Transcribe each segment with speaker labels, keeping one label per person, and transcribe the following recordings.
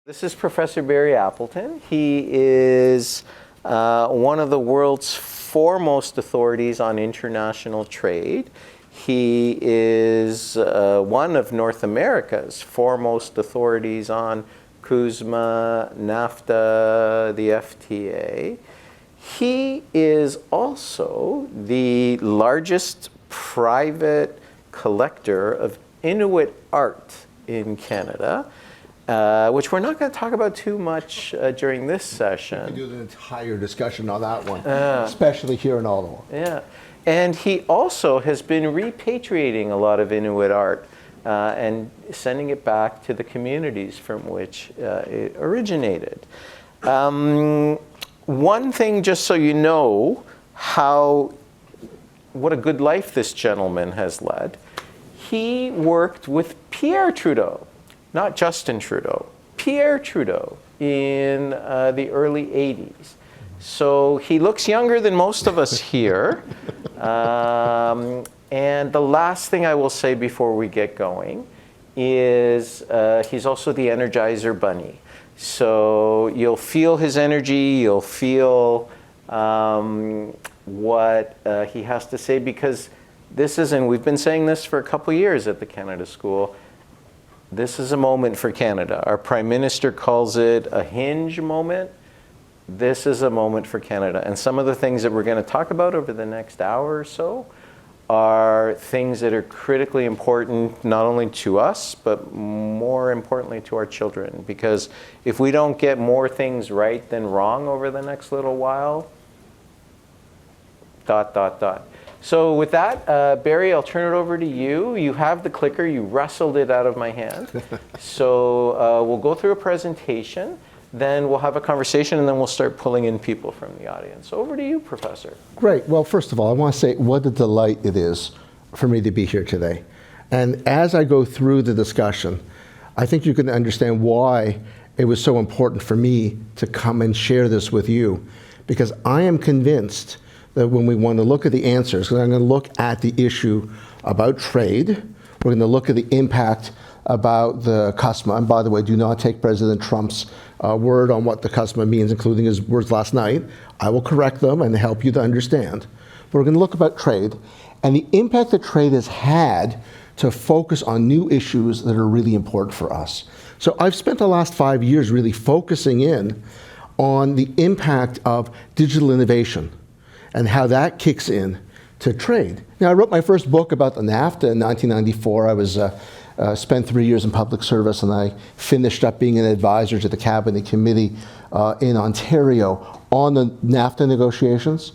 Speaker 1: This is Professor Barry Appleton. He is one of the world's foremost authorities on international trade. He is one of North America's foremost authorities on CUSMA, NAFTA, the FTA. He is also the largest private collector of Inuit art in Canada, which we're not going to talk about too much during this session.
Speaker 2: We can do the entire discussion on that one, especially here in Ottawa.
Speaker 1: Yeah, and he also has been repatriating a lot of Inuit art and sending it back to the communities from which it originated. One thing, just so you know what a good life this gentleman has led, he worked with Pierre Trudeau. Not Justin Trudeau, Pierre Trudeau in the early 80s. So he looks younger than most of us here. And the last thing I will say before we get going is he's also the Energizer Bunny. So you'll feel his energy, you'll feel what he has to say, because this isn't, we've been saying this for a couple years at the Canada School, this is a moment for Canada. Our Prime Minister calls it a hinge moment. This is a moment for Canada. And some of the things that we're going to talk about over the next hour or so are things that are critically important, not only to us, but more importantly to our children. Because if we don't get more things right than wrong over the next little while, ... So with that, Barry, I'll turn it over to you. You have the clicker. You wrestled it out of my hand. So we'll go through a presentation, then we'll have a conversation, and then we'll start pulling in people from the audience. Over to you, Professor.
Speaker 2: Great. Well, first of all, I want to say what a delight it is for me to be here today. And as I go through the discussion, I think you can understand why it was so important for me to come and share this with you, because I am convinced that when we want to look at the answers, because I'm going to look at the issue about trade, we're going to look at the impact about the CUSMA, and by the way, do not take President Trump's word on what the CUSMA means, including his words last night. I will correct them and help you to understand. But we're going to look about trade and the impact that trade has had to focus on new issues that are really important for us. So I've spent the last 5 years really focusing in on the impact of digital innovation and how that kicks in to trade. Now, I wrote my first book about the NAFTA in 1994. I was spent 3 years in public service, and I finished up being an advisor to the Cabinet Committee in Ontario on the NAFTA negotiations.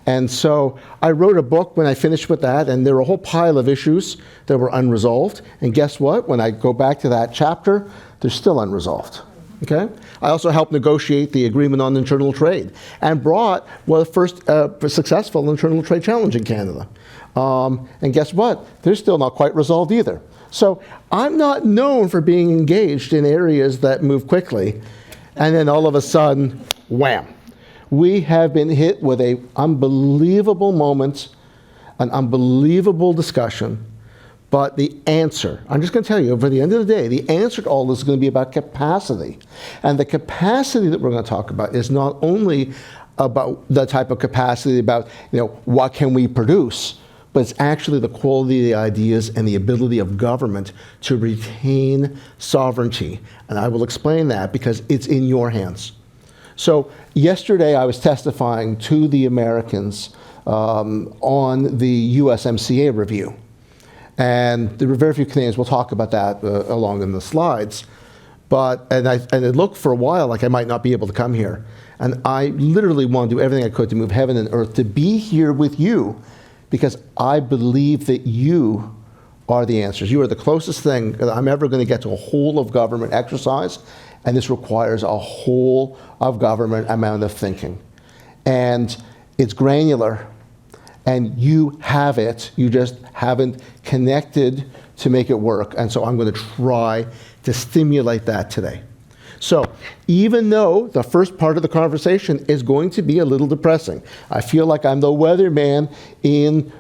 Speaker 2: And so I wrote a book when I finished with that, and there were a whole pile of issues that were unresolved. And guess what? When I go back to that chapter, they're still unresolved. Okay? I also helped negotiate the agreement on internal trade and brought the first successful internal trade challenge in Canada. And guess what? They're still not quite resolved either. So I'm not known for being engaged in areas that move quickly, and then all of a sudden, wham. We have been hit with an unbelievable moment, an unbelievable discussion. But the answer, I'm just going to tell you, for the end of the day, the answer to all this is going to be about capacity. And the capacity that we're going to talk about is not only about the type of capacity about, what can we produce, but it's actually the quality of the ideas and the ability of government to retain sovereignty. And I will explain that because it's in your hands. So yesterday I was testifying to the Americans on the USMCA review. And there were very few Canadians. We'll talk about that along in the slides. And it looked for a while like I might not be able to come here. And I literally want to do everything I could to move heaven and earth to be here with you, because I believe that you are the answers. You are the closest thing that I'm ever going to get to a whole of government exercise, and this requires a whole of government amount of thinking. And it's granular. And you have it, you just haven't connected to make it work. And so I'm going to try to stimulate that today. So even though the first part of the conversation is going to be a little depressing, I feel like I'm the weatherman in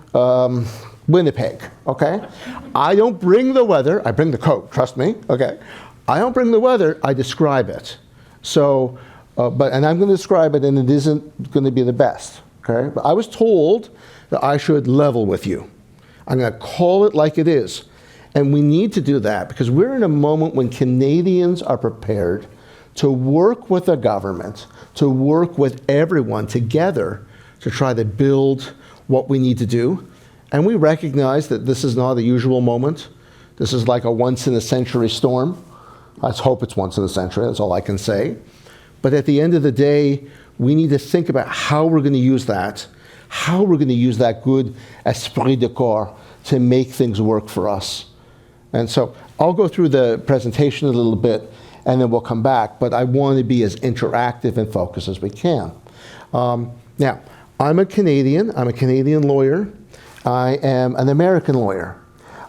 Speaker 2: Winnipeg, okay? I don't bring the weather, I bring the coat, trust me, okay? I don't bring the weather, I describe it. So, and I'm going to describe it, and it isn't going to be the best, okay? But I was told that I should level with you. I'm going to call it like it is. And we need to do that because we're in a moment when Canadians are prepared to work with the government, to work with everyone together to try to build what we need to do. And we recognize that this is not a usual moment. This is like a once-in-a-century storm. Let's hope it's once in a century, that's all I can say. But at the end of the day, we need to think about how we're going to use that, how we're going to use that good esprit de corps to make things work for us. And so I'll go through the presentation a little bit, and then we'll come back, but I want to be as interactive and focused as we can. Now, I'm a Canadian lawyer. I am an American lawyer.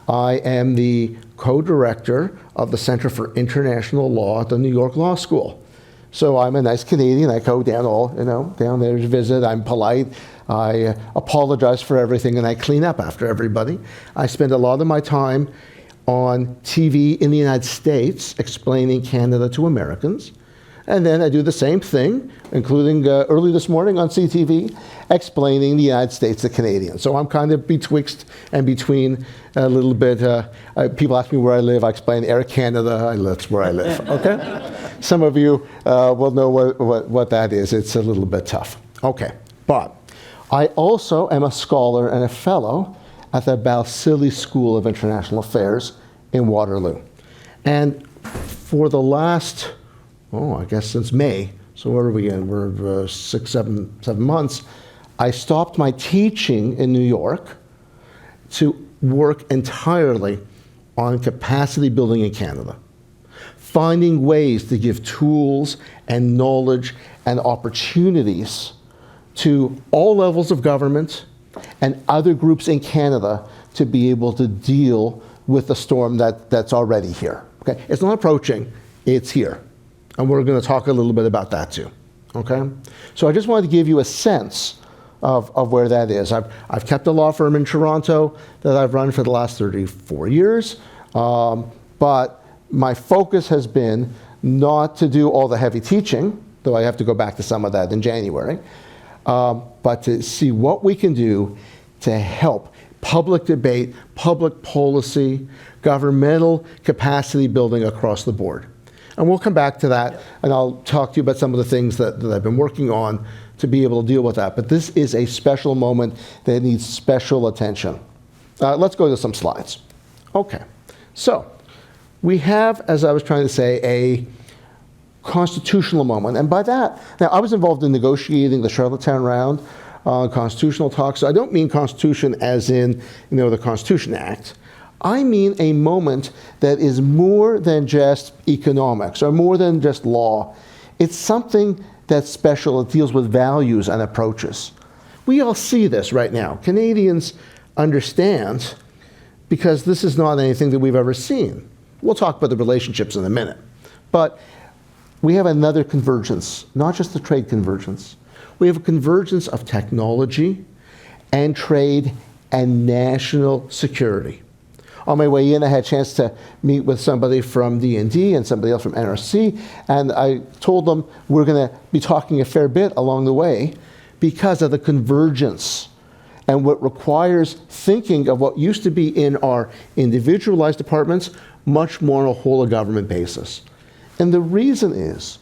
Speaker 2: I am the co-director of the Center for International Law at the New York Law School. So I'm a nice Canadian. I go down down there to visit. I'm polite. I apologize for everything, and I clean up after everybody. I spend a lot of my time on TV in the United States explaining Canada to Americans. And then I do the same thing, including early this morning on CTV, explaining the United States to Canadians. So I'm kind of betwixt and between a little bit. People ask me where I live. I explain Air Canada. That's where I live. Okay? Some of you will know what that is. It's a little bit tough. Okay. But I also am a scholar and a fellow at the Balsillie School of International Affairs in Waterloo. And for the last, I guess since May, so where are we in? We're 7 months. I stopped my teaching in New York to work entirely on capacity building in Canada, finding ways to give tools and knowledge and opportunities to all levels of government and other groups in Canada to be able to deal with the storm that's already here. Okay? It's not approaching, it's here. And we're going to talk a little bit about that too. Okay? So I just wanted to give you a sense of where that is. I've kept a law firm in Toronto that I've run for the last 34 years, but my focus has been not to do all the heavy teaching, though I have to go back to some of that in January, but to see what we can do to help public debate, public policy, governmental capacity building across the board. And we'll come back to that, and I'll talk to you about some of the things that I've been working on to be able to deal with that. But this is a special moment that needs special attention. Let's go to some slides. Okay, so we have, as I was trying to say, a constitutional moment. And by that, now I was involved in negotiating the Charlottetown round on constitutional talks. So I don't mean constitution as in, the Constitution Act. I mean a moment that is more than just economics or more than just law. It's something that's special. It deals with values and approaches. We all see this right now. Canadians understand because this is not anything that we've ever seen. We'll talk about the relationships in a minute. But we have another convergence, not just the trade convergence. We have a convergence of technology and trade and national security. On my way in, I had a chance to meet with somebody from D&D and somebody else from NRC, and I told them we're going to be talking a fair bit along the way because of the convergence and what requires thinking of what used to be in our individualized departments much more on a whole of government basis. And the reason is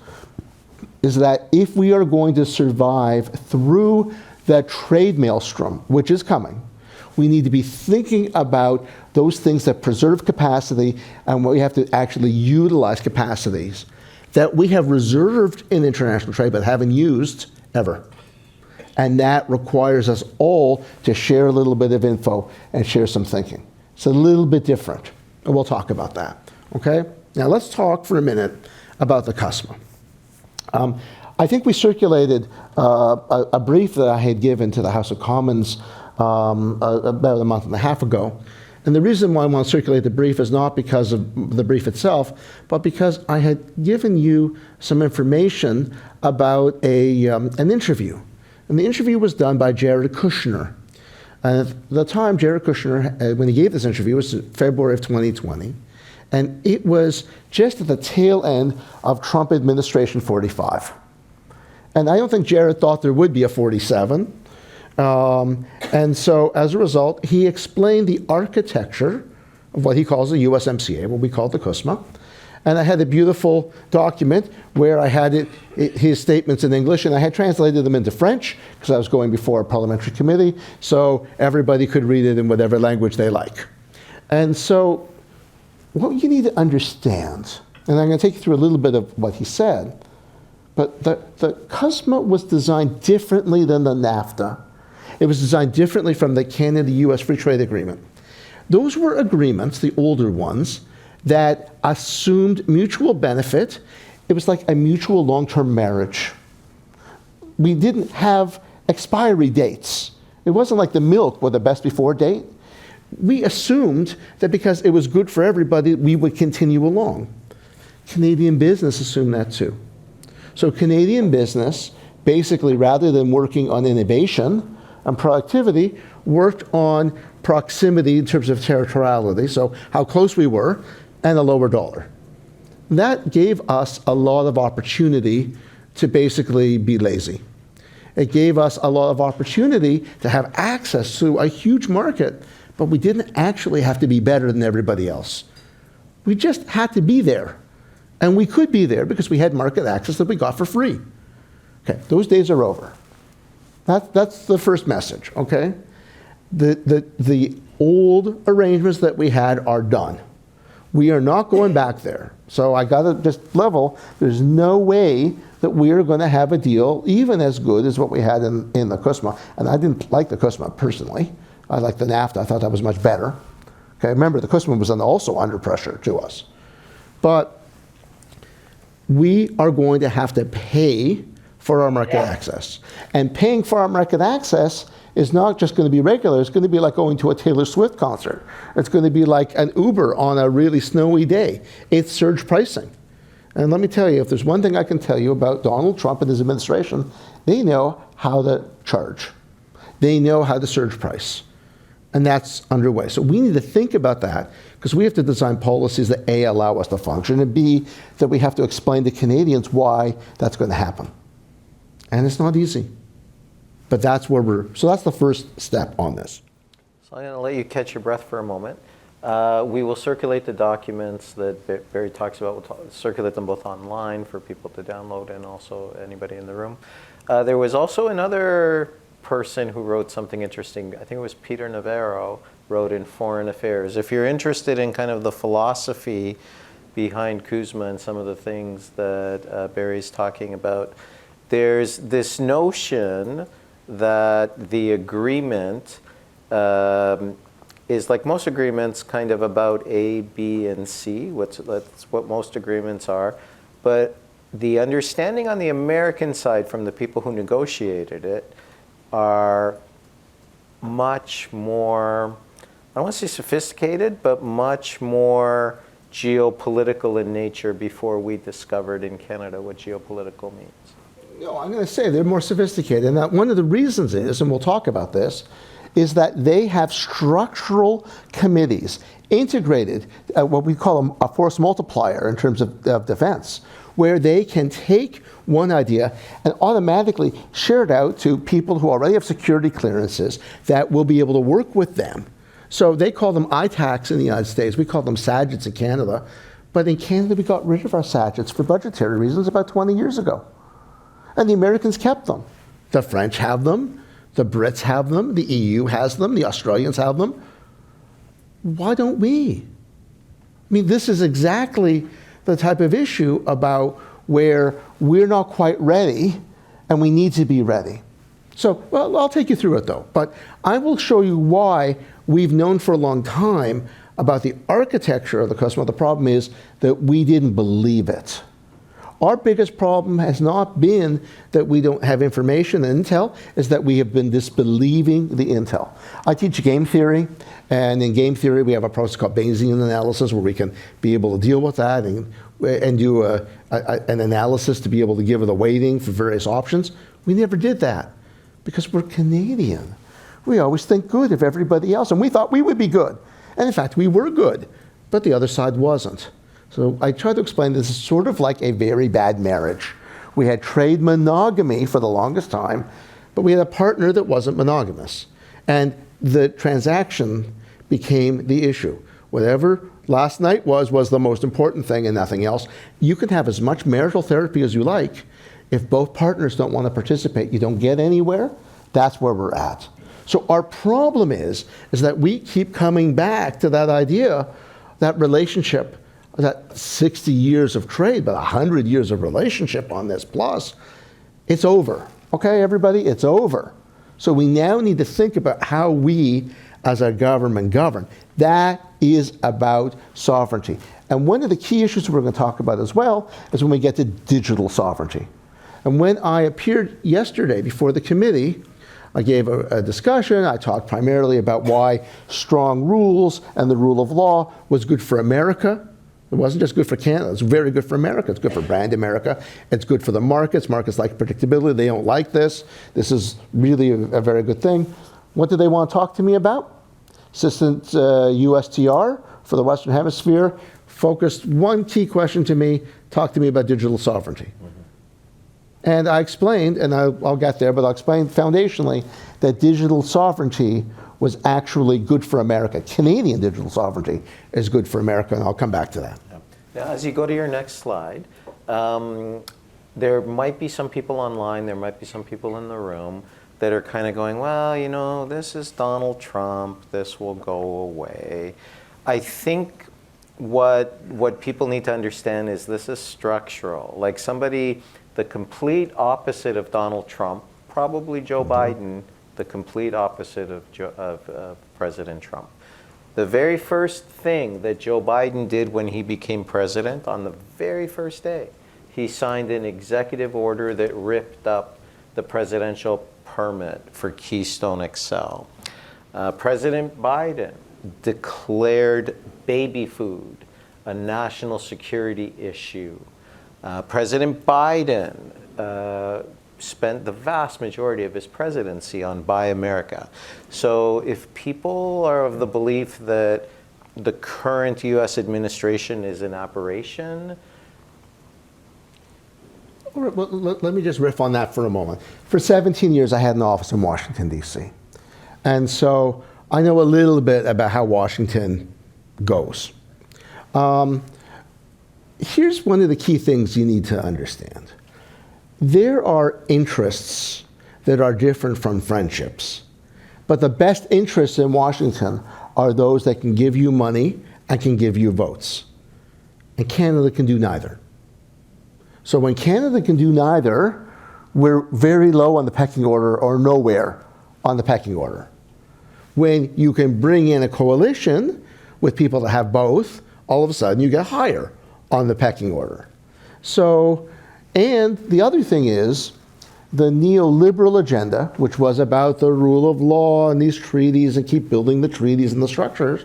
Speaker 2: that if we are going to survive through the trade maelstrom, which is coming, we need to be thinking about those things that preserve capacity, and we have to actually utilize capacities that we have reserved in international trade but haven't used ever. And that requires us all to share a little bit of info and share some thinking. It's a little bit different, and we'll talk about that. Okay? Now let's talk for a minute about the CUSMA. I think we circulated a brief that I had given to the House of Commons about a month and a half ago. And the reason why I want to circulate the brief is not because of the brief itself, but because I had given you some information about an interview. And the interview was done by Jared Kushner. And at the time, Jared Kushner, when he gave this interview, it was February of 2020, And it was just at the tail end of Trump administration 45. And I don't think Jared thought there would be a 47. And so as a result, he explained the architecture of what he calls the USMCA, what we call the CUSMA. And I had a beautiful document where I had his statements in English, and I had translated them into French because I was going before a parliamentary committee, so everybody could read it in whatever language they like. And so what you need to understand, and I'm going to take you through a little bit of what he said, but the CUSMA was designed differently than the NAFTA. It was designed differently from the Canada-US Free Trade Agreement. Those were agreements, the older ones, that assumed mutual benefit. It was like a mutual long-term marriage. We didn't have expiry dates. It wasn't like the milk with a best before date. We assumed that because it was good for everybody, we would continue along. Canadian business assumed that too. So Canadian business, basically, rather than working on innovation and productivity, worked on proximity in terms of territoriality, so how close we were, and a lower dollar. That gave us a lot of opportunity to basically be lazy. It gave us a lot of opportunity to have access to a huge market, but we didn't actually have to be better than everybody else. We just had to be there. And we could be there because we had market access that we got for free. Okay, those days are over. That's the first message, okay? The old arrangements that we had are done. We are not going back there. So I got to just level, there's no way that we are going to have a deal even as good as what we had in the CUSMA. And I didn't like the CUSMA personally. I liked the NAFTA. I thought that was much better. Okay, remember, the CUSMA was also under pressure to us. But we are going to have to pay for our market access. And paying for our market access is not just going to be regular. It's going to be like going to a Taylor Swift concert. It's going to be like an Uber on a really snowy day. It's surge pricing. And let me tell you, if there's one thing I can tell you about Donald Trump and his administration, they know how to charge. They know how to surge price. And that's underway. So we need to think about that because we have to design policies that A, allow us to function, and B, that we have to explain to Canadians why that's going to happen. And it's not easy. But that's where so that's the first step on this.
Speaker 1: So I'm going to let you catch your breath for a moment. We will circulate the documents that Barry talks about. We'll circulate them both online for people to download and also anybody in the room. There was also another person who wrote something interesting. I think it was Peter Navarro wrote in Foreign Affairs. If you're interested in kind of the philosophy behind CUSMA and some of the things that Barry's talking about, there's this notion that the agreement is, like most agreements, kind of about A, B, and C. That's what most agreements are. But the understanding on the American side from the people who negotiated it are much more, I don't want to say sophisticated, but much more geopolitical in nature before we discovered in Canada what geopolitical means.
Speaker 2: No, I'm going to say they're more sophisticated. And that one of the reasons is, and we'll talk about this, is that they have structural committees integrated, what we call a force multiplier in terms of defense, where they can take one idea and automatically share it out to people who already have security clearances that will be able to work with them. So they call them ITACs in the United States. We call them SAGITs in Canada. But in Canada, we got rid of our SAGITs for budgetary reasons about 20 years ago. And the Americans kept them. The French have them. The Brits have them. The EU has them. The Australians have them. Why don't we? I mean, this is exactly the type of issue about where we're not quite ready and we need to be ready. So, well, I'll take you through it though, but I will show you why we've known for a long time about the architecture of the CUSMA. The problem is that we didn't believe it. Our biggest problem has not been that we don't have information and intel, is that we have been disbelieving the intel. I teach game theory, and in game theory we have a process called Bayesian analysis where we can be able to deal with that and do an analysis to be able to give the weighting for various options. We never did that because we're Canadian. We always think good of everybody else, and we thought we would be good. And in fact, we were good. but the other side wasn't. So I try to explain this is sort of like a very bad marriage. We had trade monogamy for the longest time, but we had a partner that wasn't monogamous. And the transaction became the issue. Whatever last night was the most important thing and nothing else. You can have as much marital therapy as you like. If both partners don't want to participate, you don't get anywhere. That's where we're at. So our problem is that we keep coming back to that idea, that relationship, that 60 years of trade, but 100 years of relationship on this plus, it's over. Okay, everybody, it's over. So we now need to think about how we, as a government, govern. That is about sovereignty. And one of the key issues we're going to talk about as well is when we get to digital sovereignty. And when I appeared yesterday before the committee, I gave a discussion. I talked primarily about why strong rules and the rule of law was good for America. It wasn't just good for Canada. It's very good for America. It's good for brand America. It's good for the markets. Markets like predictability. They don't like this. This is really a very good thing. What do they want to talk to me about? Assistant USTR for the Western Hemisphere focused one key question to me, talk to me about digital sovereignty. And I explained, and I'll get there, but I'll explain foundationally that digital sovereignty was actually good for America. Canadian digital sovereignty is good for America, and I'll come back to that.
Speaker 1: Now, as you go to your next slide, there might be some people online, there might be some people in the room that are kind of going, well, you know, this is Donald Trump, this will go away. I think what people need to understand is this is structural. Like somebody, the complete opposite of Donald Trump, probably Joe Biden, the complete opposite of President Trump. The very first thing that Joe Biden did when he became president, on the very first day, he signed an executive order that ripped up the presidential permit for Keystone XL. President Biden declared baby food a national security issue. President Biden spent the vast majority of his presidency on Buy America. So if people are of the belief that the current US administration is an aberration.
Speaker 2: Well, let me just riff on that for a moment. For 17 years, I had an office in Washington, D.C. And so I know a little bit about how Washington goes. Here's one of the key things you need to understand. There are interests that are different from friendships. But the best interests in Washington are those that can give you money and can give you votes. And Canada can do neither. So when Canada can do neither, we're very low on the pecking order or nowhere on the pecking order. When you can bring in a coalition with people that have both, all of a sudden you get higher on the pecking order. So, and the other thing is the neoliberal agenda, which was about the rule of law and these treaties and keep building the treaties and the structures,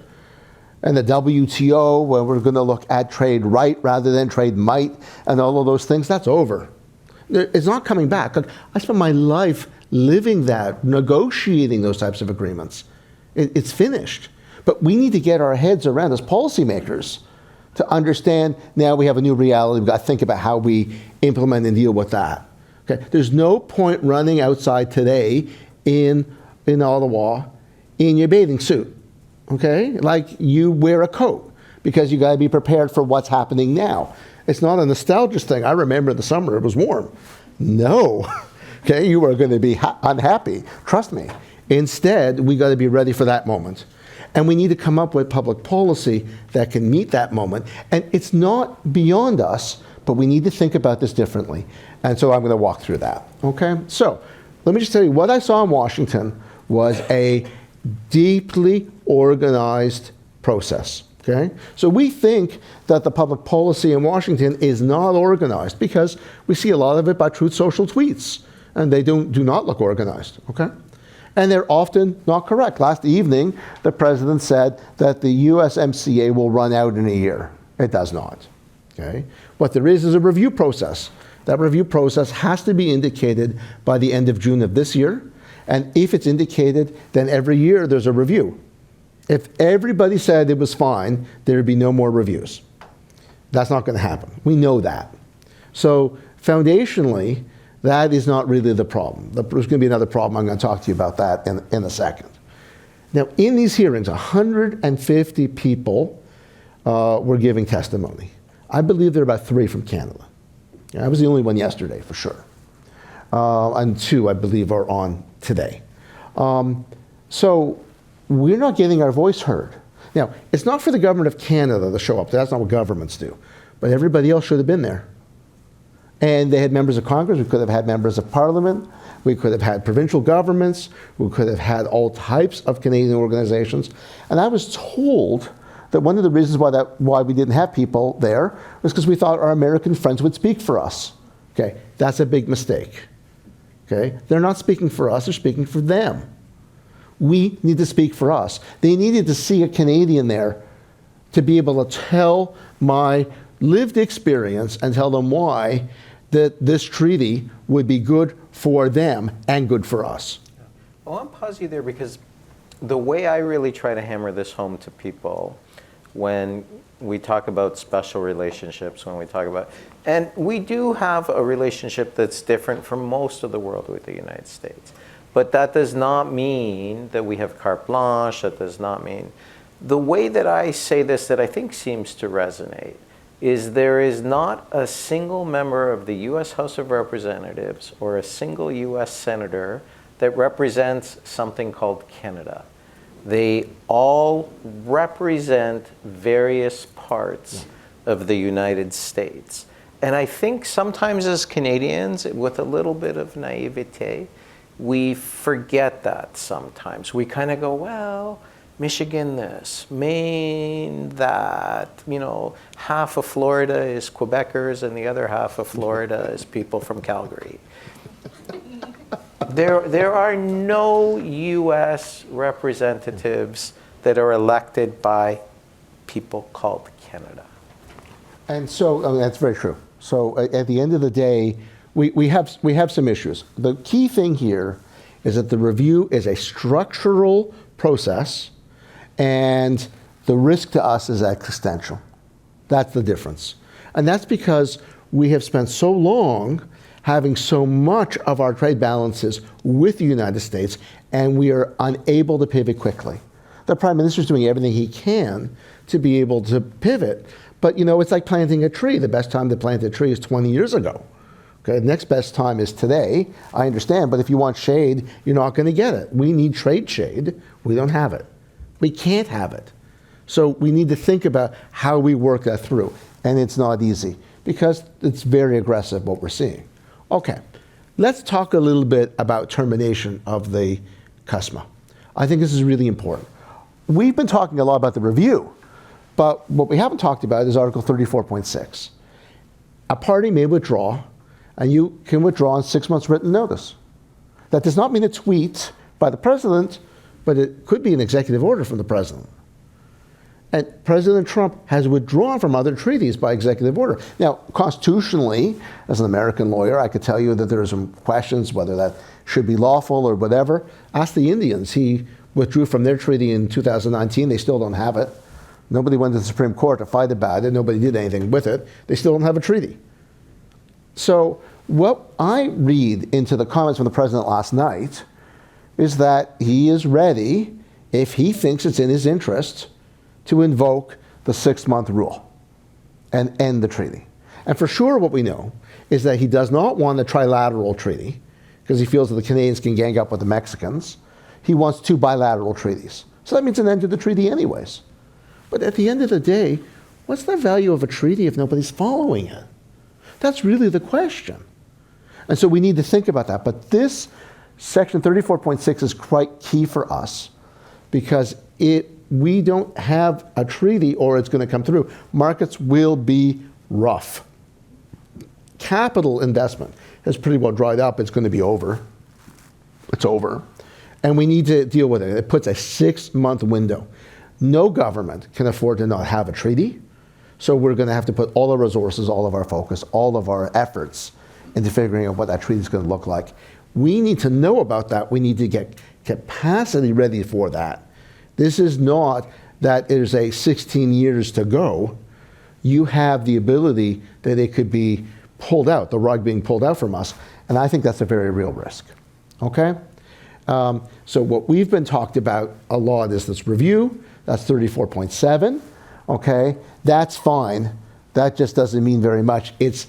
Speaker 2: and the WTO, where we're going to look at trade right rather than trade might, and all of those things, that's over. It's not coming back. I spent my life living that, negotiating those types of agreements. It's finished. But we need to get our heads around, as policymakers, to understand now we have a new reality. We've got to think about how we implement and deal with that. Okay? There's no point running outside today in Ottawa in your bathing suit. Okay? Like you wear a coat because you got to be prepared for what's happening now. It's not a nostalgia thing. I remember the summer, it was warm. No. Okay? You are going to be unhappy. Trust me. Instead, we got to be ready for that moment. And we need to come up with public policy that can meet that moment. And it's not beyond us, but we need to think about this differently. And so I'm going to walk through that. Okay? So let me just tell you, what I saw in Washington was a deeply organized process. Okay? So we think that the public policy in Washington is not organized because we see a lot of it by Truth Social tweets, and they do not look organized. Okay? And they're often not correct. Last evening, the president said that the USMCA will run out in a year. It does not. Okay? What there is a review process. That review process has to be indicated by the end of June of this year. And if it's indicated, then every year there's a review. If everybody said it was fine, there would be no more reviews. That's not going to happen. We know that. So foundationally, that is not really the problem. There's going to be another problem. I'm going to talk to you about that in a second. Now, in these hearings, 150 people were giving testimony. I believe there are about 3 from Canada. I was the only one yesterday, for sure. And 2, I believe, are on today. So we're not getting our voice heard. Now, it's not for the government of Canada to show up. That's not what governments do. But everybody else should have been there. And they had members of Congress. We could have had members of Parliament. We could have had provincial governments. We could have had all types of Canadian organizations. And I was told that one of the reasons why we didn't have people there was because we thought our American friends would speak for us. Okay, that's a big mistake. Okay, they're not speaking for us, they're speaking for them. We need to speak for us. They needed to see a Canadian there to be able to tell my lived experience and tell them why that this treaty would be good for them and good for us.
Speaker 1: Well, I'll pause you there because the way I really try to hammer this home to people when we talk about special relationships, when we talk about, and we do have a relationship that's different from most of the world with the United States. But that does not mean that we have carte blanche. That does not mean. The way that I say this that I think seems to resonate is there is not a single member of the U.S. House of Representatives or a single U.S. senator that represents something called Canada. They all represent various parts of the United States. And I think sometimes as Canadians, with a little bit of naivete, we forget that sometimes. We kind of go, well, Michigan this, Maine that, you know, half of Florida is Quebecers and the other half of Florida is people from Calgary. There are no U.S. representatives that are elected by people called Canada.
Speaker 2: And so, that's very true. So at the end of the day, we have some issues. The key thing here is that the review is a structural process and the risk to us is existential. That's the difference. And that's because we have spent so long having so much of our trade balances with the United States and we are unable to pivot quickly. The Prime Minister is doing everything he can to be able to pivot. But you know, it's like planting a tree. The best time to plant a tree is 20 years ago. Okay, the next best time is today. I understand, but if you want shade, you're not going to get it. We need trade shade. We don't have it. We can't have it. So we need to think about how we work that through. And it's not easy because it's very aggressive what we're seeing. Okay, let's talk a little bit about termination of the CUSMA. I think this is really important. We've been talking a lot about the review, but what we haven't talked about is Article 34.6. A party may withdraw, and you can withdraw on 6 months written notice. That does not mean a tweet by the president, but it could be an executive order from the president. And President Trump has withdrawn from other treaties by executive order. Now, constitutionally, as an American lawyer, I could tell you that there are some questions whether that should be lawful or whatever. Ask the Indians. He withdrew from their treaty in 2019. They still don't have it. Nobody went to the Supreme Court to fight about it. Nobody did anything with it. They still don't have a treaty. So what I read into the comments from the president last night is that he is ready, if he thinks it's in his interest, to invoke the 6-month rule and end the treaty. And for sure what we know is that he does not want a trilateral treaty because he feels that the Canadians can gang up with the Mexicans. He wants 2 bilateral treaties. So that means an end to the treaty anyways. But at the end of the day, what's the value of a treaty if nobody's following it? That's really the question. And so we need to think about that. But this Section 34.6 is quite key for us because we don't have a treaty or it's going to come through. Markets will be rough. Capital investment has pretty well dried up. It's going to be over. It's over. And we need to deal with it. It puts a 6-month window. No government can afford to not have a treaty. So we're going to have to put all our resources, all of our focus, all of our efforts into figuring out what that treaty is going to look like. We need to know about that. We need to get capacity ready for that. This is not that there's a 16 years to go. You have the ability that it could be pulled out, the rug being pulled out from us, and I think that's a very real risk, okay? So what we've been talked about a lot is this review. That's 34.7, okay? That's fine. That just doesn't mean very much. It's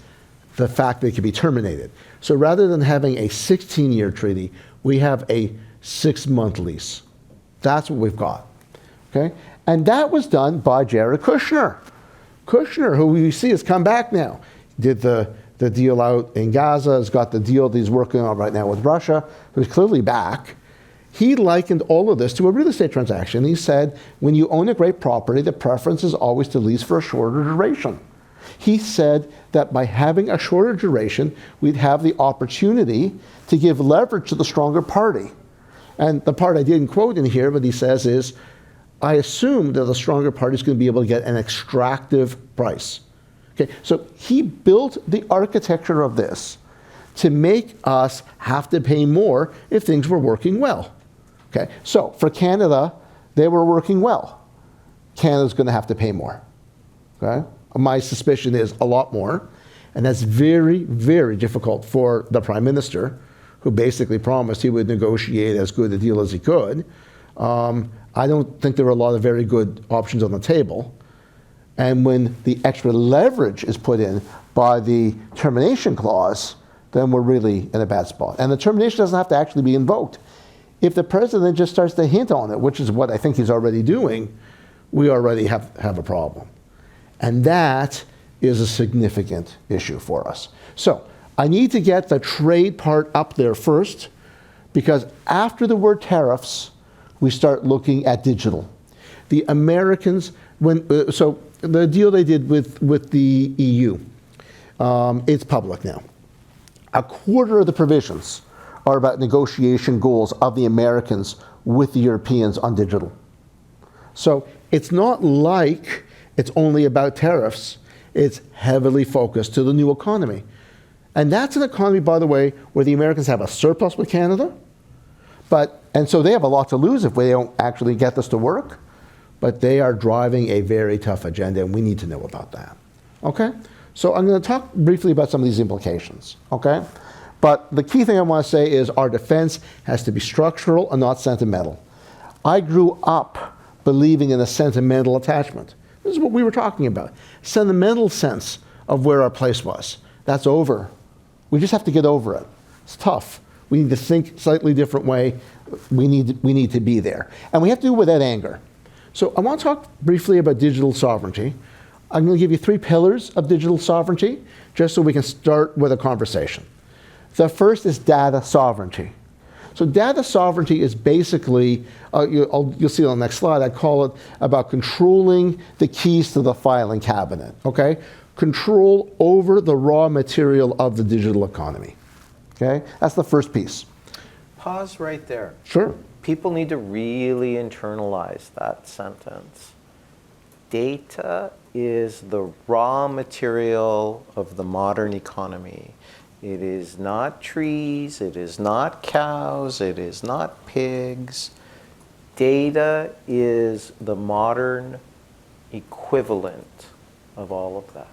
Speaker 2: the fact that it can be terminated. So rather than having a 16-year treaty, we have a 6-month lease. That's what we've got, okay? And that was done by Jared Kushner. Kushner, who we see has come back now, did the deal out in Gaza, has got the deal that he's working on right now with Russia, who's clearly back. He likened all of this to a real estate transaction. He said, when you own a great property, the preference is always to lease for a shorter duration. He said that by having a shorter duration, we'd have the opportunity to give leverage to the stronger party. And the part I didn't quote in here, but he says is, I assume that the stronger party is going to be able to get an extractive price. Okay, so he built the architecture of this to make us have to pay more if things were working well. Okay, so for Canada, they were working well. Canada's going to have to pay more. Okay, my suspicion is a lot more, and that's very, very difficult for the Prime Minister, who basically promised he would negotiate as good a deal as he could. I don't think there are a lot of very good options on the table. And when the extra leverage is put in by the termination clause, then we're really in a bad spot. And the termination doesn't have to actually be invoked. If the president just starts to hint on it, which is what I think he's already doing, we already have a problem. And that is a significant issue for us. So I need to get the trade part up there first, because after the word tariffs, we start looking at digital. The Americans, so the deal they did with the EU, it's public now. A quarter of the provisions are about negotiation goals of the Americans with the Europeans on digital. So it's not like it's only about tariffs. It's heavily focused to the new economy. And that's an economy, by the way, where the Americans have a surplus with Canada, and so they have a lot to lose if we don't actually get this to work, but they are driving a very tough agenda, and we need to know about that, okay? So I'm going to talk briefly about some of these implications, okay? But the key thing I want to say is our defense has to be structural and not sentimental. I grew up believing in a sentimental attachment. This is what we were talking about. Sentimental sense of where our place was. That's over. We just have to get over it. It's tough. We need to think slightly different way. We need to be there. And we have to do it without anger. So I want to talk briefly about digital sovereignty. I'm going to give you 3 pillars of digital sovereignty, just so we can start with a conversation. The first is data sovereignty. So data sovereignty is basically, you'll see on the next slide, I call it about controlling the keys to the filing cabinet, okay? Control over the raw material of the digital economy, okay? That's the first piece.
Speaker 1: Pause right there.
Speaker 2: Sure.
Speaker 1: People need to really internalize that sentence. Data is the raw material of the modern economy. It is not trees, it is not cows, it is not pigs. Data is the modern equivalent of all of that.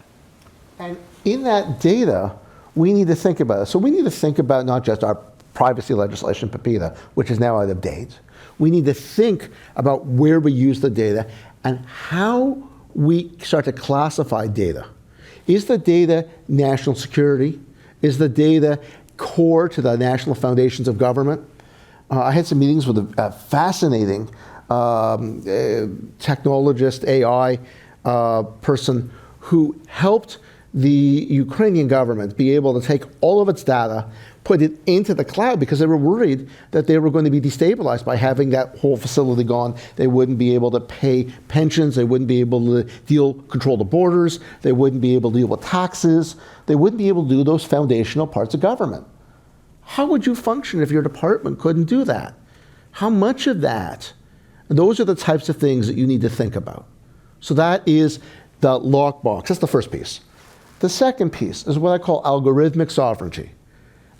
Speaker 2: And in that data, we need to think about it. So we need to think about not just our privacy legislation, PIPEDA, which is now out of date. We need to think about where we use the data and how we start to classify data. Is the data national security? Is the data core to the national foundations of government? I had some meetings with a fascinating technologist, AI person who helped the Ukrainian government be able to take all of its data, put it into the cloud, because they were worried that they were going to be destabilized by having that whole facility gone. They wouldn't be able to pay pensions. They wouldn't be able to control the borders. They wouldn't be able to deal with taxes. They wouldn't be able to do those foundational parts of government. How would you function if your department couldn't do that? How much of that? And those are the types of things that you need to think about. So that is the lockbox. That's the first piece. The second piece is what I call algorithmic sovereignty.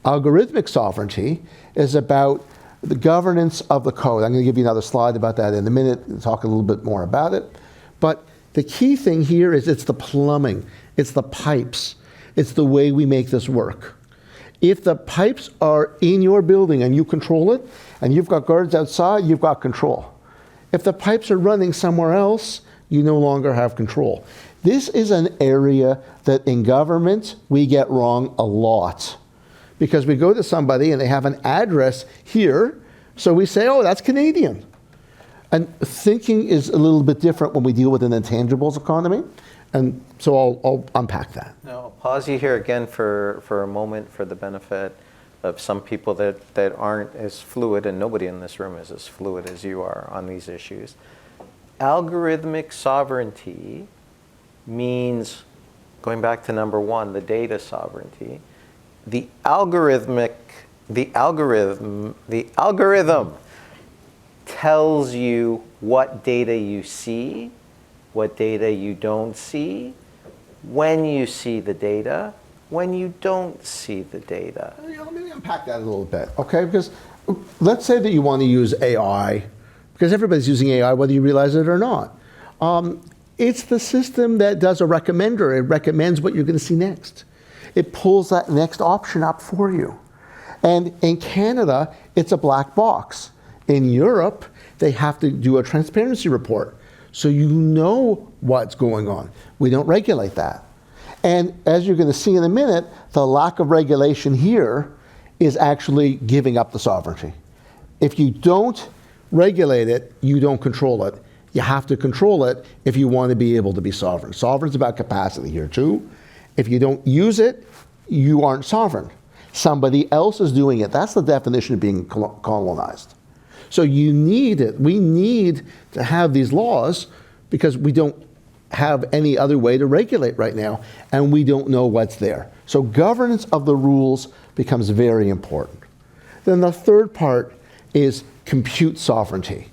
Speaker 2: Algorithmic sovereignty is about the governance of the code. I'm going to give you another slide about that in a minute and talk a little bit more about it. But the key thing here is it's the plumbing, it's the pipes, it's the way we make this work. If the pipes are in your building and you control it, and you've got guards outside, you've got control. If the pipes are running somewhere else, you no longer have control. This is an area that in government we get wrong a lot. Because we go to somebody and they have an address here, so we say, oh, that's Canadian. And thinking is a little bit different when we deal with an intangibles economy. And so I'll unpack that.
Speaker 1: Now, I'll pause you here again for a moment for the benefit of some people that aren't as fluid, and nobody in this room is as fluid as you are on these issues. Algorithmic sovereignty means, going back to number one, the data sovereignty, the algorithm tells you what data you see, what data you don't see, when you see the data, when you don't see the data.
Speaker 2: Let me unpack that a little bit, okay? Because let's say that you want to use AI, because everybody's using AI whether you realize it or not. It's the system that does a recommender. It recommends what you're going to see next. It pulls that next option up for you. And in Canada, it's a black box. In Europe, they have to do a transparency report. So you know what's going on. We don't regulate that. And as you're going to see in a minute, the lack of regulation here is actually giving up the sovereignty. If you don't regulate it, you don't control it. You have to control it if you want to be able to be sovereign. Sovereign's about capacity here too. If you don't use it, you aren't sovereign. Somebody else is doing it. That's the definition of being colonized. So you need it. We need to have these laws because we don't have any other way to regulate right now, and we don't know what's there. So governance of the rules becomes very important. Then the third part is compute sovereignty,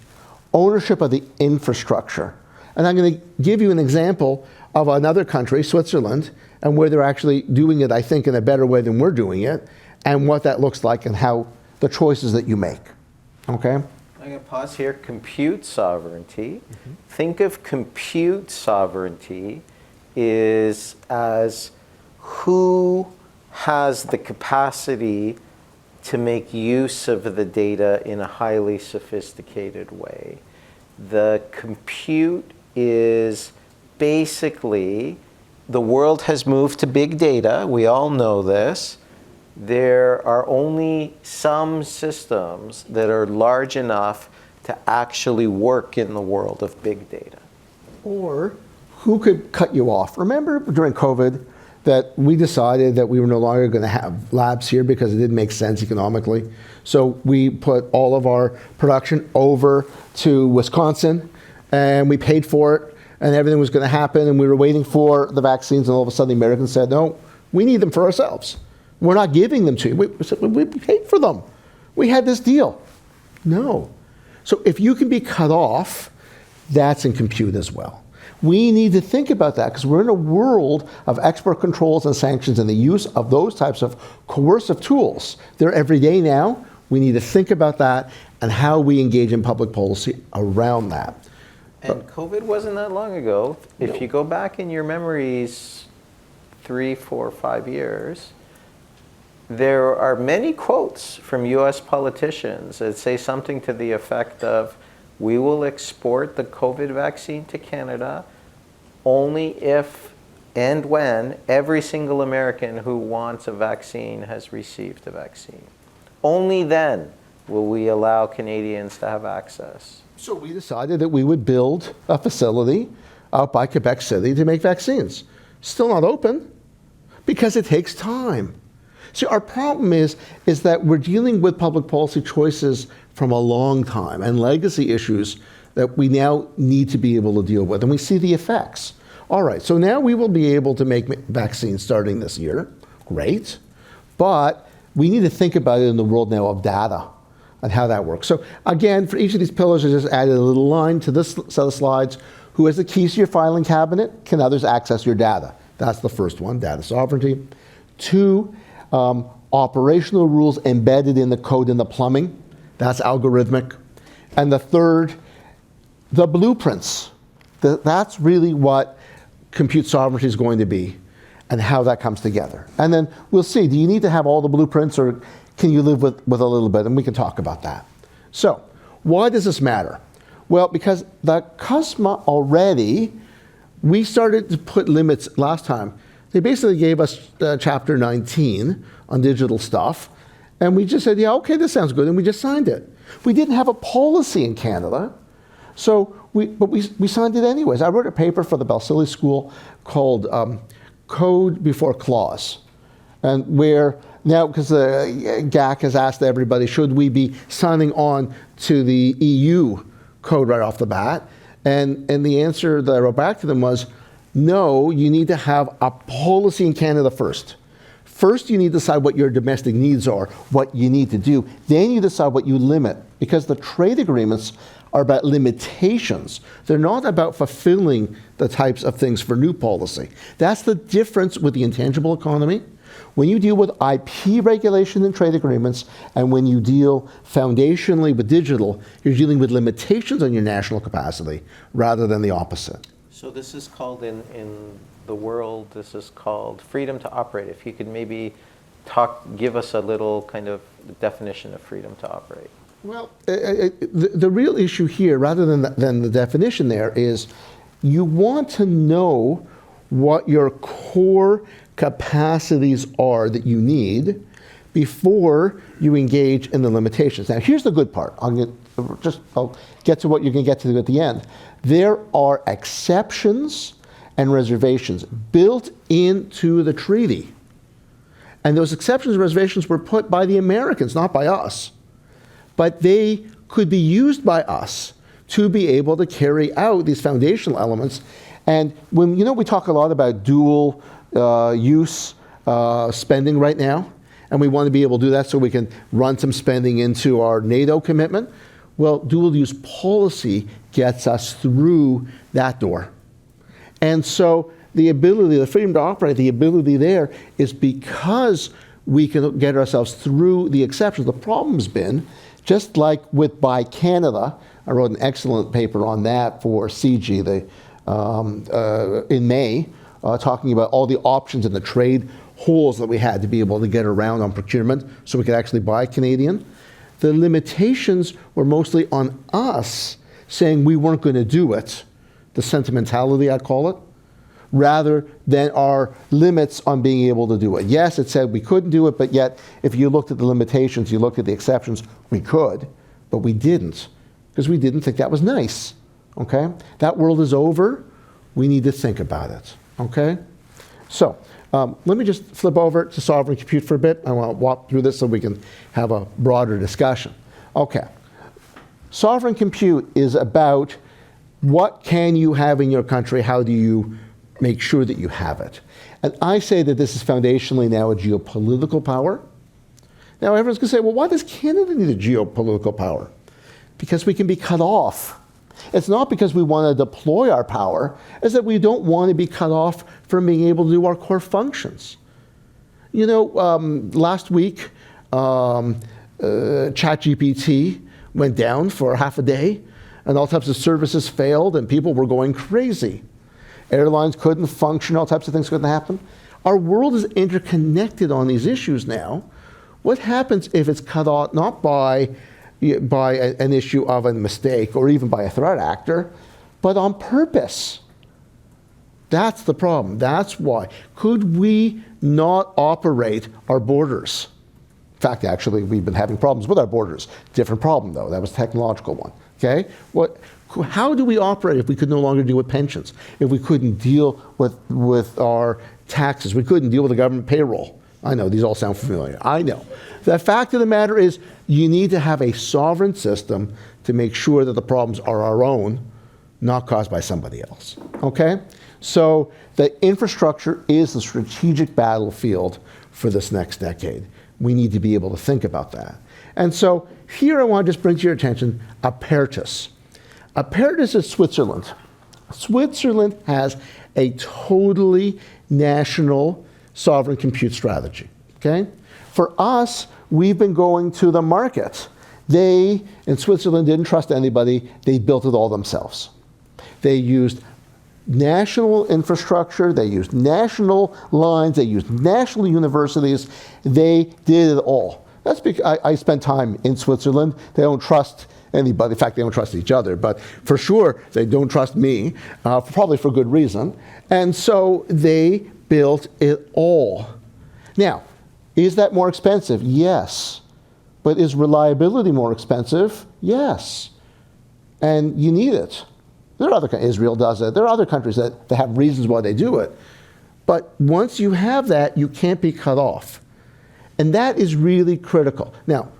Speaker 2: ownership of the infrastructure. And I'm going to give you an example of another country, Switzerland, and where they're actually doing it, I think, in a better way than we're doing it, and what that looks like and how the choices that you make. Okay?
Speaker 1: I'm going to pause here. Compute sovereignty. Mm-hmm. Think of compute sovereignty is as who has the capacity to make use of the data in a highly sophisticated way. The compute is basically, the world has moved to big data. We all know this. There are only some systems that are large enough to actually work in the world of big data.
Speaker 2: Or who could cut you off? Remember during COVID that we decided that we were no longer going to have labs here because it didn't make sense economically. So we put all of our production over to Wisconsin and we paid for it and everything was going to happen and we were waiting for the vaccines and all of a sudden the Americans said, no, we need them for ourselves. We're not giving them to you. We paid for them. We had this deal. No. So if you can be cut off, that's in compute as well. We need to think about that because we're in a world of export controls and sanctions and the use of those types of coercive tools. They're every day now. We need to think about that and how we engage in public policy around that.
Speaker 1: And COVID wasn't that long ago. If you go back in your memories 3, 4, 5 years, there are many quotes from US politicians that say something to the effect of, we will export the COVID vaccine to Canada only if and when every single American who wants a vaccine has received a vaccine. Only then will we allow Canadians to have access.
Speaker 2: So we decided that we would build a facility out by Quebec City to make vaccines. Still not open because it takes time. See, our problem is that we're dealing with public policy choices from a long time and legacy issues that we now need to be able to deal with. And we see the effects. All right, so now we will be able to make vaccines starting this year. Great. But we need to think about it in the world now of data and how that works. So again, for each of these pillars, I just added a little line to this set of slides. Who has the keys to your filing cabinet? Can others access your data? That's the first one, data sovereignty. 2, operational rules embedded in the code and the plumbing. That's algorithmic. And the third, the blueprints. That's really what compute sovereignty is going to be and how that comes together. And then we'll see, do you need to have all the blueprints or can you live with a little bit? And we can talk about that. So why does this matter? Well, because the CUSMA already, we started to put limits last time. They basically gave us chapter 19 on digital stuff. And we just said, yeah, okay, this sounds good. And we just signed it. We didn't have a policy in Canada. So we signed it anyways. I wrote a paper for the Balsillie School called Code Before Clause. And where now, because the GAC has asked everybody, should we be signing on to the EU code right off the bat? And the answer that I wrote back to them was, no, you need to have a policy in Canada first. First, you need to decide what your domestic needs are, what you need to do. Then you decide what you limit, because the trade agreements are about limitations. They're not about fulfilling the types of things for new policy. That's the difference with the intangible economy. When you deal with IP regulation and trade agreements, and when you deal foundationally with digital, you're dealing with limitations on your national capacity rather than the opposite.
Speaker 1: So this is called in the world, this is called freedom to operate. If you could maybe give us a little kind of definition of freedom to operate.
Speaker 2: Well, the real issue here, rather than the definition there, is you want to know what your core capacities are that you need before you engage in the limitations. Now, here's the good part. I'll get to what you're going to get to at the end. There are exceptions and reservations built into the treaty. And those exceptions and reservations were put by the Americans, not by us. But they could be used by us to be able to carry out these foundational elements. And when, we talk a lot about dual use spending right now, and we want to be able to do that so we can run some spending into our NATO commitment. Well, dual use policy gets us through that door. And so the ability, the freedom to operate, the ability there is because we can get ourselves through the exceptions. The problem's been, just like with Buy Canada, I wrote an excellent paper on that for CG in May, talking about all the options and the trade holes that we had to be able to get around on procurement so we could actually buy Canadian. The limitations were mostly on us saying we weren't going to do it, the sentimentality, I call it, rather than our limits on being able to do it. Yes, it said we couldn't do it, but yet if you looked at the limitations, you looked at the exceptions, we could, but we didn't, because we didn't think that was nice, okay? That world is over. We need to think about it, okay? So let me just flip over to sovereign compute for a bit. I want to walk through this so we can have a broader discussion. Okay. Sovereign compute is about what can you have in your country, how do you make sure that you have it. And I say that this is foundationally now a geopolitical power. Now everyone's going to say, well, why does Canada need a geopolitical power? Because we can be cut off. It's not because we want to deploy our power, it's that we don't want to be cut off from being able to do our core functions. Last week, ChatGPT went down for half a day, and all types of services failed, and people were going crazy. Airlines couldn't function, all types of things couldn't happen. Our world is interconnected on these issues now. What happens if it's cut off not by an issue of a mistake or even by a threat actor, but on purpose? That's the problem. That's why. Could we not operate our borders? In fact, actually, we've been having problems with our borders. Different problem, though. That was a technological one. Okay? How do we operate if we could no longer deal with pensions? If we couldn't deal with our taxes? We couldn't deal with the government payroll? I know, these all sound familiar. I know. The fact of the matter is, you need to have a sovereign system to make sure that the problems are our own, not caused by somebody else. Okay? So the infrastructure is the strategic battlefield for this next decade. We need to be able to think about that. And so here I want to just bring to your attention Apertus. Apertus is Switzerland. Switzerland has a totally national sovereign compute strategy. Okay? For us, we've been going to the market. They, in Switzerland, didn't trust anybody. They built it all themselves. They used national infrastructure, they used national lines, they used national universities. They did it all. That's because I spent time in Switzerland. They don't trust anybody. In fact, they don't trust each other. But for sure, they don't trust me, probably for good reason. And so they built it all. Now, is that more expensive? Yes. But is reliability more expensive? Yes. And you need it. There are other, Israel does it. There are other countries that have reasons why they do it. But once you have that, you can't be cut off. And that is really critical. Now,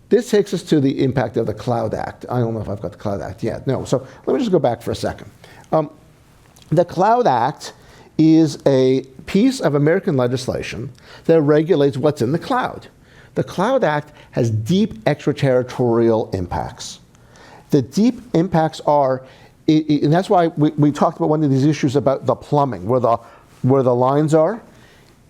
Speaker 2: this takes us to the impact of the Cloud Act. I don't know if I've got the Cloud Act yet. No, so let me just go back for a second. The Cloud Act is a piece of American legislation that regulates what's in the cloud. The Cloud Act has deep extraterritorial impacts. The deep impacts are, and that's why we talked about one of these issues about the plumbing, where the lines are.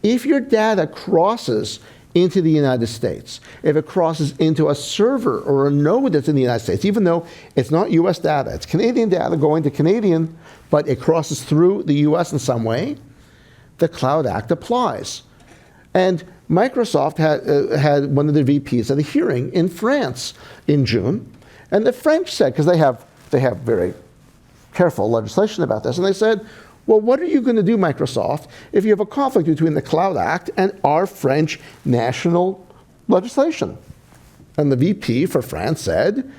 Speaker 2: If your data crosses into the United States, if it crosses into a server or a node that's in the United States, even though it's not US data, it's Canadian data going to Canadian, but it crosses through the US in some way, the Cloud Act applies. And Microsoft had one of the VPs at a hearing in France in June, and the French said, because they have very careful legislation about this, and they said, well, what are you going to do, Microsoft, if you have a conflict between the Cloud Act and our French national legislation? And the VP for France said,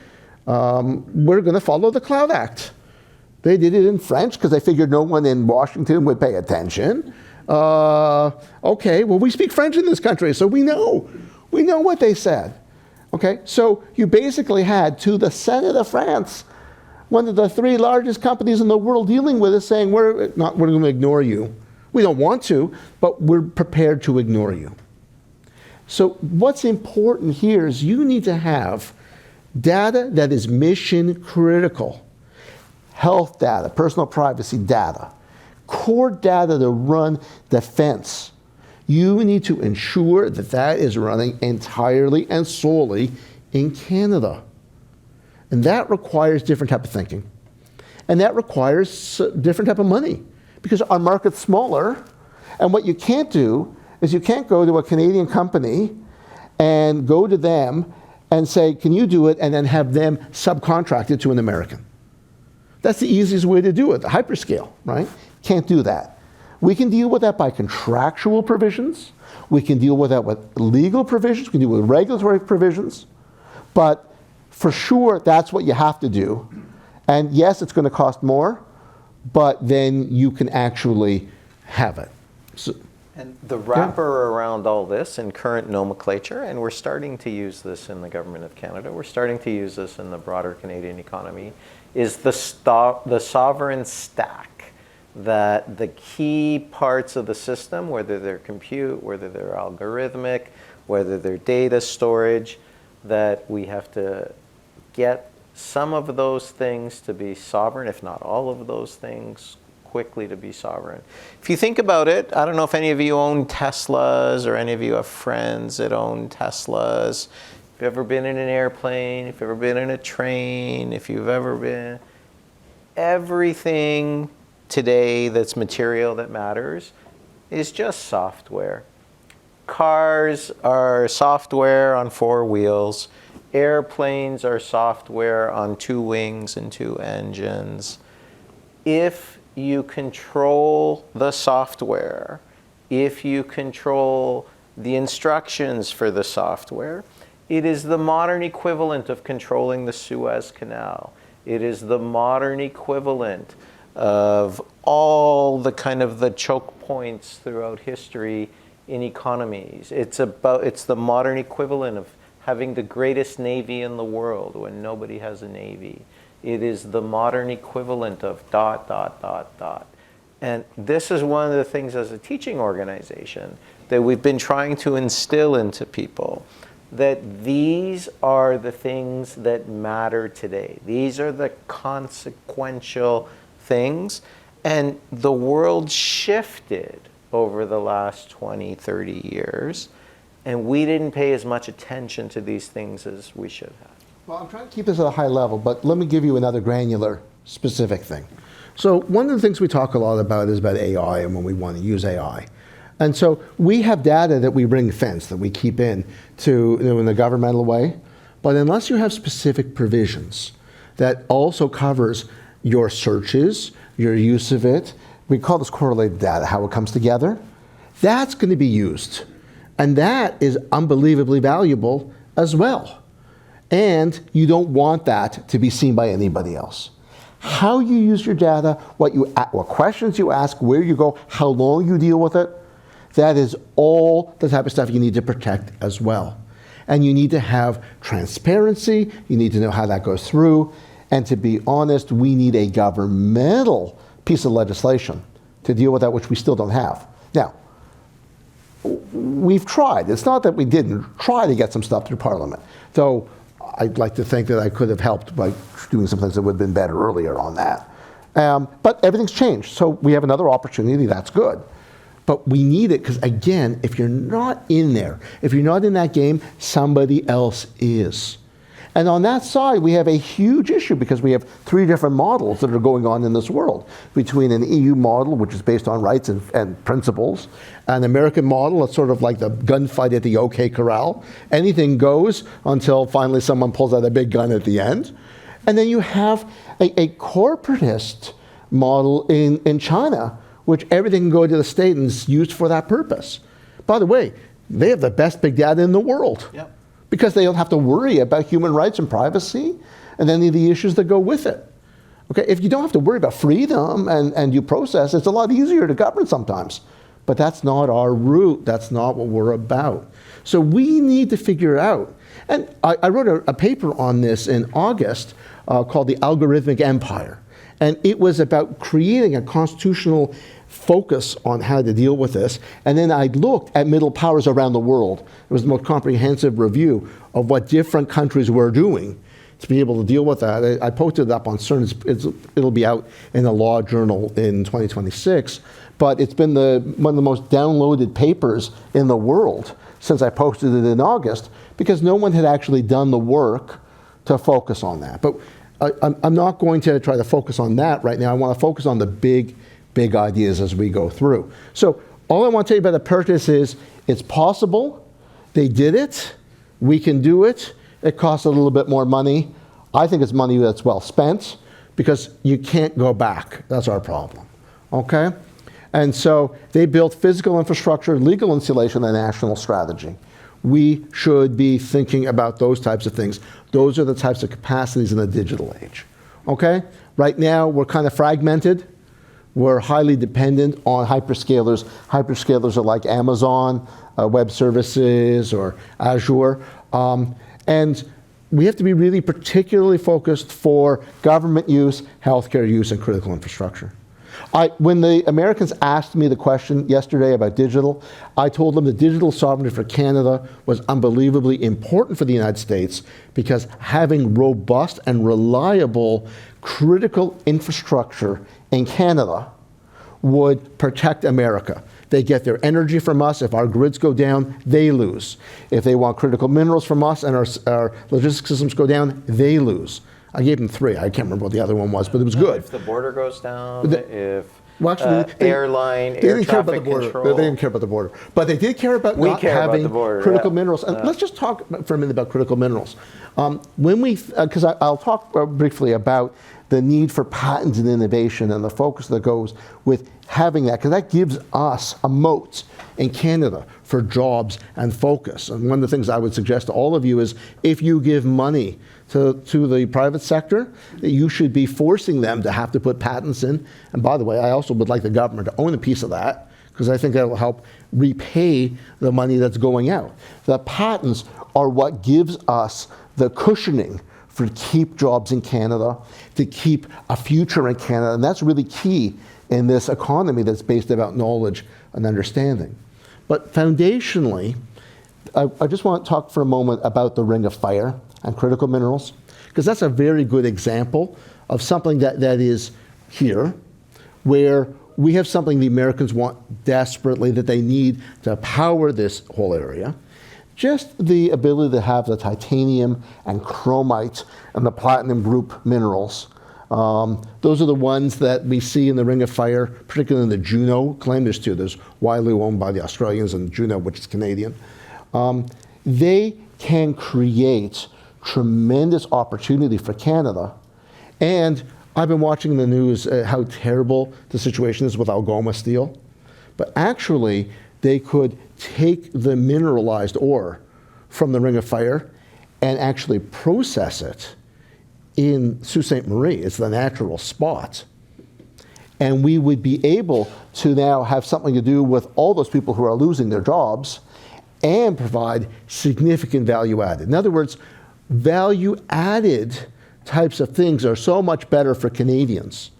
Speaker 2: we're going to follow the Cloud Act. They did it in French because they figured no one in Washington would pay attention. Okay, well, we speak French in this country, so we know what they said. Okay, so you basically had, to the Senate of France, one of the 3 largest companies in the world dealing with it, saying, we're going to ignore you. We don't want to, but we're prepared to ignore you. So what's important here is you need to have data that is mission critical. Health data, personal privacy data, core data to run defense. You need to ensure that that is running entirely and solely in Canada. And that requires different type of thinking. And that requires different type of money, because our market's smaller. And what you can't do is you can't go to a Canadian company and go to them and say, can you do it, and then have them subcontracted to an American. That's the easiest way to do it, the hyperscale, right? Can't do that. We can deal with that by contractual provisions. We can deal with that with legal provisions. We can deal with regulatory provisions. But for sure, that's what you have to do. And yes, it's going to cost more, but then you can actually have it. So,
Speaker 1: and the wrapper around all this in current nomenclature, and we're starting to use this in the Government of Canada, we're starting to use this in the broader Canadian economy, is the sovereign stack. That the key parts of the system, whether they're compute, whether they're algorithmic, whether they're data storage, that we have to get some of those things to be sovereign, if not all of those things, quickly to be sovereign. If you think about it, I don't know if any of you own Teslas or any of you have friends that own Teslas. If you've ever been in an airplane, if you've ever been in a train, if you've ever been, everything today that's material that matters is just software. Cars are software on 4 wheels. Airplanes are software on 2 wings and 2 engines. If you control the software, if you control the instructions for the software, it is the modern equivalent of controlling the Suez Canal. It is the modern equivalent of all the kind of the choke points throughout history in economies. It's the modern equivalent of having the greatest navy in the world when nobody has a navy. It is the modern equivalent of ... And this is one of the things as a teaching organization that we've been trying to instill into people, that these are the things that matter today. These are the consequential things. And the world shifted over the last 20, 30 years, and we didn't pay as much attention to these things as we should have.
Speaker 2: Well, I'm trying to keep this at a high level, but let me give you another granular, specific thing. So one of the things we talk a lot about is about AI and when we want to use AI. And so we have data that we ring fence, that we keep in a governmental way. But unless you have specific provisions that also covers your searches, your use of it, we call this correlated data, how it comes together, that's going to be used. And that is unbelievably valuable as well. And you don't want that to be seen by anybody else. How you use your data, what questions you ask, where you go, how long you deal with it, that is all the type of stuff you need to protect as well. And you need to have transparency, you need to know how that goes through, and to be honest, we need a governmental piece of legislation to deal with that, which we still don't have. Now, we've tried. It's not that we didn't try to get some stuff through Parliament, though I'd like to think that I could have helped by doing some things that would have been better earlier on that. But everything's changed, so we have another opportunity, that's good. But we need it because, again, if you're not in there, if you're not in that game, somebody else is. And on that side, we have a huge issue because we have 3 different models that are going on in this world. Between an EU model, which is based on rights and principles, an American model, it's sort of like the gunfight at the OK Corral. Anything goes until finally someone pulls out a big gun at the end. And then you have a corporatist model in China, which everything can go to the state and is used for that purpose. By the way, they have the best big data in the world.
Speaker 1: Yep.
Speaker 2: Because they don't have to worry about human rights and privacy and any of the issues that go with it. Okay, if you don't have to worry about freedom and due process, it's a lot easier to govern sometimes. But that's not our route. That's not what we're about. So we need to figure it out. And I wrote a paper on this in August called The Algorithmic Empire. And it was about creating a constitutional focus on how to deal with this. And then I looked at middle powers around the world. It was the most comprehensive review of what different countries were doing to be able to deal with that. I posted it up on CERN. It'll be out in a law journal in 2026. But it's been one of the most downloaded papers in the world since I posted it in August, because no one had actually done the work to focus on that. But I'm not going to try to focus on that right now. I want to focus on the big ideas as we go through. So all I want to tell you about the purchase is it's possible. They did it. We can do it. It costs a little bit more money. I think it's money that's well spent because you can't go back. That's our problem. Okay? And so they built physical infrastructure, legal insulation, and national strategy. We should be thinking about those types of things. Those are the types of capacities in the digital age. Okay? Right now, we're kind of fragmented. We're highly dependent on hyperscalers. Hyperscalers are like Amazon Web Services or Azure. And we have to be really particularly focused for government use, healthcare use, and critical infrastructure. When the Americans asked me the question yesterday about digital, I told them that digital sovereignty for Canada was unbelievably important for the United States because having robust and reliable critical infrastructure in Canada would protect America. They get their energy from us. If our grids go down, they lose. If they want critical minerals from us and our logistics systems go down, they lose. I gave them 3. I can't remember what the other one was, but it was good.
Speaker 1: If the border goes down, if
Speaker 2: well, actually,
Speaker 1: air traffic control.
Speaker 2: They didn't care about the border. But they did care about not having critical minerals. And let's just talk for a minute about critical minerals. Because I'll talk briefly about the need for patents and innovation and the focus that goes with having that, because that gives us a moat in Canada for jobs and focus. And one of the things I would suggest to all of you is if you give money to the private sector, that you should be forcing them to have to put patents in. And by the way, I also would like the government to own a piece of that, because I think that will help repay the money that's going out. The patents are what gives us the cushioning for to keep jobs in Canada, to keep a future in Canada, and that's really key in this economy that's based about knowledge and understanding. But foundationally, I just want to talk for a moment about the Ring of Fire and critical minerals, because that's a very good example of something that is here, where we have something the Americans want desperately, that they need to power this whole area. just the ability to have the titanium and chromite and the platinum group minerals. Those are the ones that we see in the Ring of Fire, particularly in the Juno claim. There's two. There's Wyloo, owned by the Australians, and Juno, which is Canadian. They can create tremendous opportunity for Canada. And I've been watching the news how terrible the situation is with Algoma steel. But actually, they could take the mineralized ore from the Ring of Fire and actually process it in Sault Ste. Marie. It's the natural spot. And we would be able to now have something to do with all those people who are losing their jobs and provide significant value added. In other words, value added types of things are so much better for Canadians,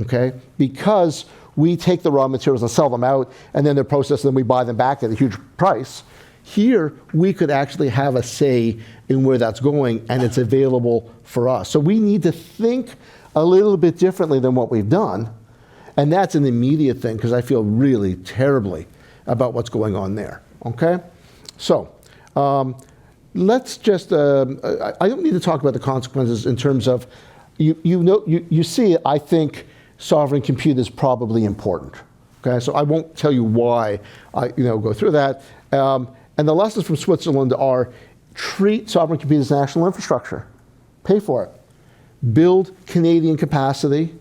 Speaker 2: okay? Because we take the raw materials and sell them out, and then they're processed, and then we buy them back at a huge price. Here, we could actually have a say in where that's going, and it's available for us. So we need to think a little bit differently than what we've done, and that's an immediate thing, because I feel really terribly about what's going on there, okay? So, let's just, I don't need to talk about the consequences in terms of, you see, I think sovereign compute is probably important. Okay, so I won't tell you why I go through that. And the lessons from Switzerland are treat sovereign compute as national infrastructure. Pay for it. Build Canadian capacity.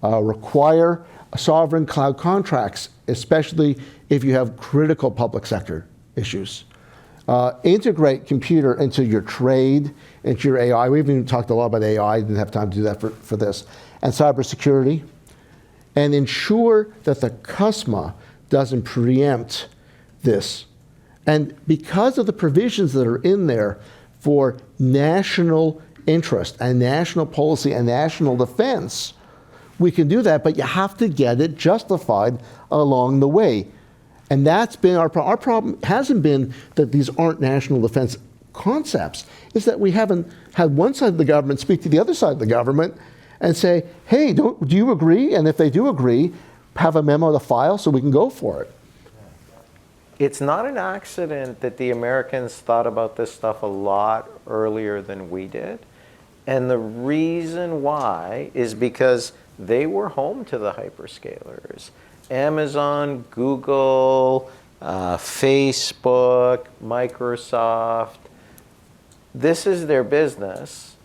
Speaker 2: Require sovereign cloud contracts, especially if you have critical public sector issues. Integrate computer into your trade, into your AI. We've even talked a lot about AI. I didn't have time to do that for this. And cybersecurity. And ensure that the CUSMA doesn't preempt this. And because of the provisions that are in there for national interest and national policy and national defense, we can do that, but you have to get it justified along the way. And that's been our problem. Our problem hasn't been that these aren't national defense concepts. It's that we haven't had one side of the government speak to the other side of the government and say, hey, do you agree? And if they do agree, have a memo to file so we can go for it.
Speaker 1: It's not an accident that the Americans thought about this stuff a lot earlier than we did. And the reason why is because they were home to the hyperscalers. Amazon, Google, Facebook, Microsoft. This is their business,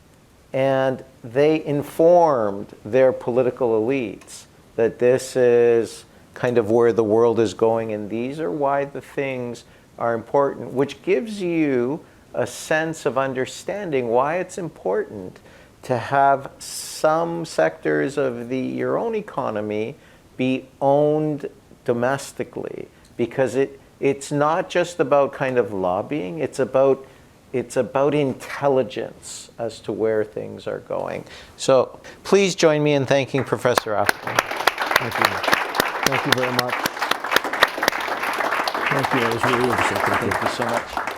Speaker 1: and they informed their political elites that this is kind of where the world is going, and these are why the things are important, which gives you a sense of understanding why it's important to have some sectors of your own economy be owned domestically, because it's not just about kind of lobbying, it's about intelligence as to where things are going. So please join me in thanking Professor Appleton.
Speaker 2: Thank you. Thank you very much.
Speaker 3: Thank you. That was really interesting.
Speaker 1: Thank you so much.